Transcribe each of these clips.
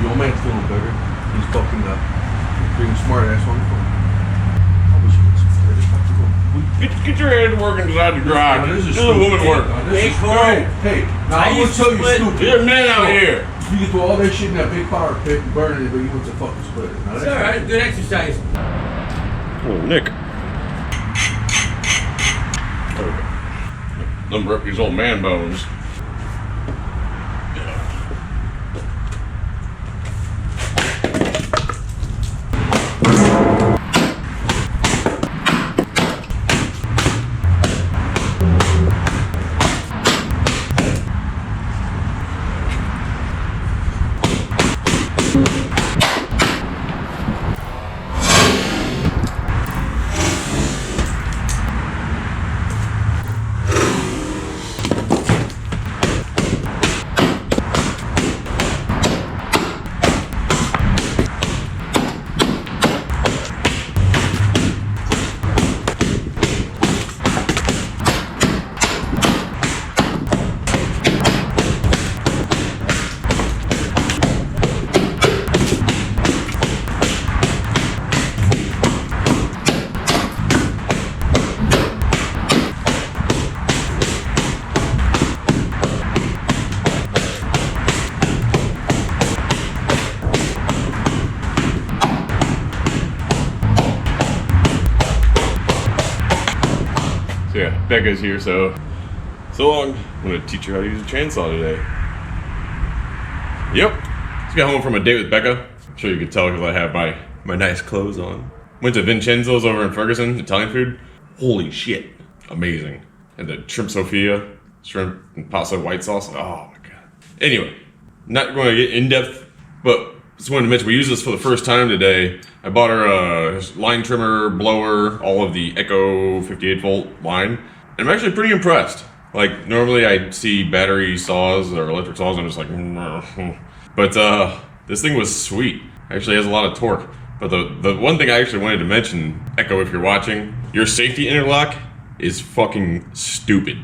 The old man's feeling better. He's fucking being smart ass on the phone. I wish you could split it. Get your head working inside the garage. This is a woman work. Hey, now I'm gonna tell you stupid. There's a man out here. You can throw all that shit in that big fire pit and burn it, but you want to fucking split it. It's alright, good exercise. Oh, Nick. Number up these old man bones. So yeah, Becca's here, so long. I'm gonna teach her how to use a chainsaw today. Yep, just got home from a date with Becca. I'm sure you could tell because I have my nice clothes on. Went to Vincenzo's over in Ferguson, Italian food. Holy shit, amazing. And the shrimp Sofia, shrimp and pasta white sauce. Oh my god. Anyway, not going to get in depth, but just wanted to mention we used this for the first time today. I bought her a line trimmer, blower, all of the Echo 58 volt line. And I'm actually pretty impressed. Like normally I see battery saws or electric saws and I'm just like, but this thing was sweet. Actually has a lot of torque. But the one thing I actually wanted to mention, Echo, if you're watching, your safety interlock is fucking stupid.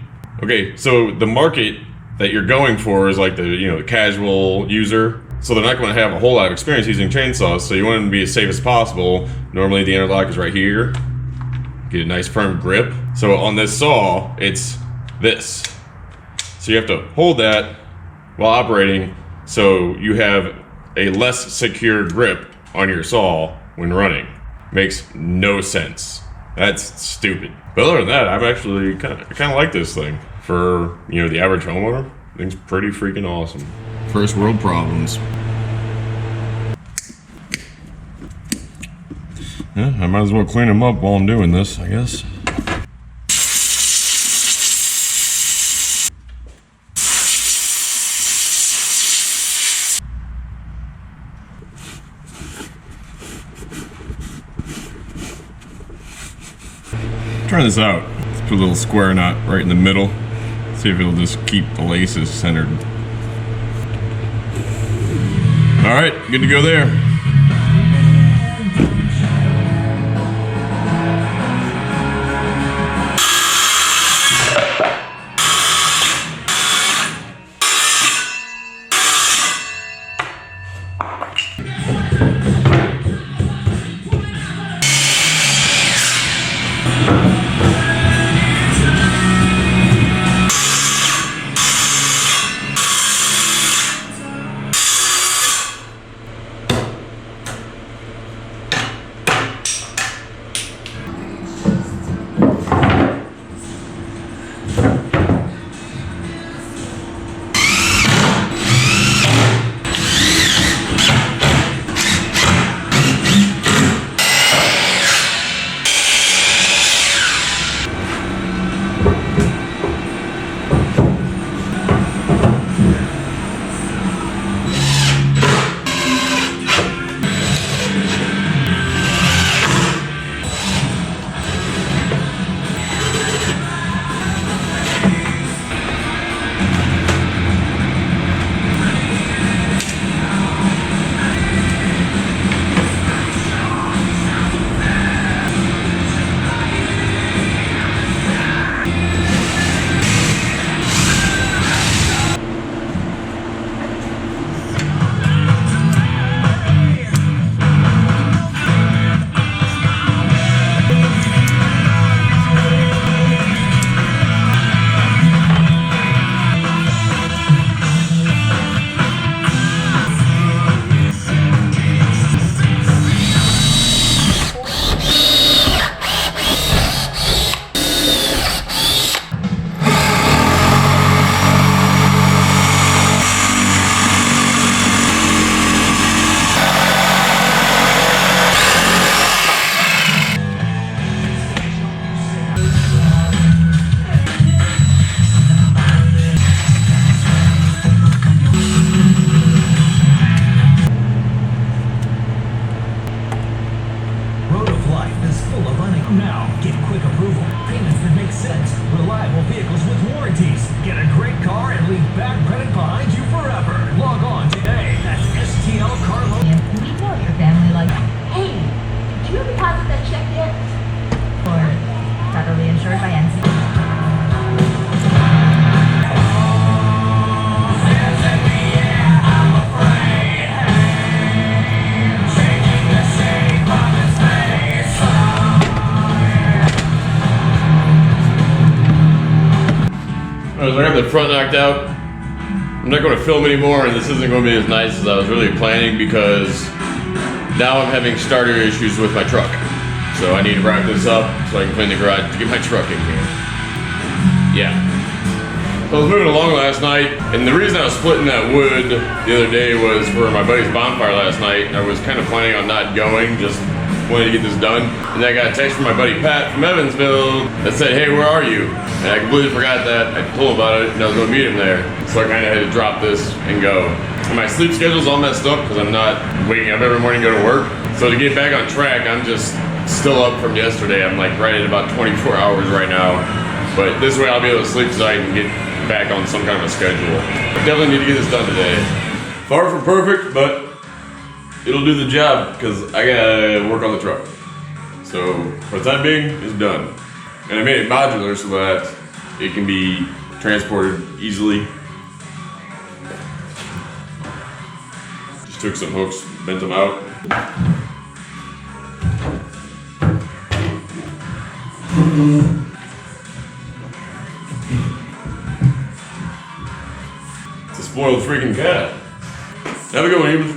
Okay, so the market that you're going for is like the casual user. So they're not going to have a whole lot of experience using chainsaws, so you want them to be as safe as possible. Normally the interlock is right here. Get a nice firm grip. So on this saw, it's this. So you have to hold that while operating so you have a less secure grip on your saw when running. Makes no sense. That's stupid. But other than that, I'm actually kind of like this thing. For, the average homeowner, I think it's pretty freaking awesome. First world problems. Yeah, I might as well clean them up while I'm doing this, I guess. Try this out. Let's put a little square knot right in the middle. See if it'll just keep the laces centered. All right, good to go there. I got the front knocked out. I'm not going to film anymore, and this isn't going to be as nice as I was really planning because now I'm having starter issues with my truck. So I need to wrap this up so I can clean the garage to get my truck in here. Yeah. So I was moving along last night, and the reason I was splitting that wood the other day was for my buddy's bonfire last night. I was kind of planning on not going, just wanted to get this done. And I got a text from my buddy Pat from Evansville that said, hey, where are you? And I completely forgot that. I told him about it, and I was going to meet him there. So I kind of had to drop this and go. And my sleep schedule's all messed up because I'm not waking up every morning to go to work. So to get back on track, I'm just still up from yesterday. I'm like right at about 24 hours right now. But this way I'll be able to sleep tonight and get back on some kind of a schedule. I definitely need to get this done today. Far from perfect, but it'll do the job because I gotta work on the truck. So for the time being, it's done. And I made it modular so that it can be transported easily. Just took some hooks, bent them out. It's a spoiled freaking cat. Have a good one, Evans.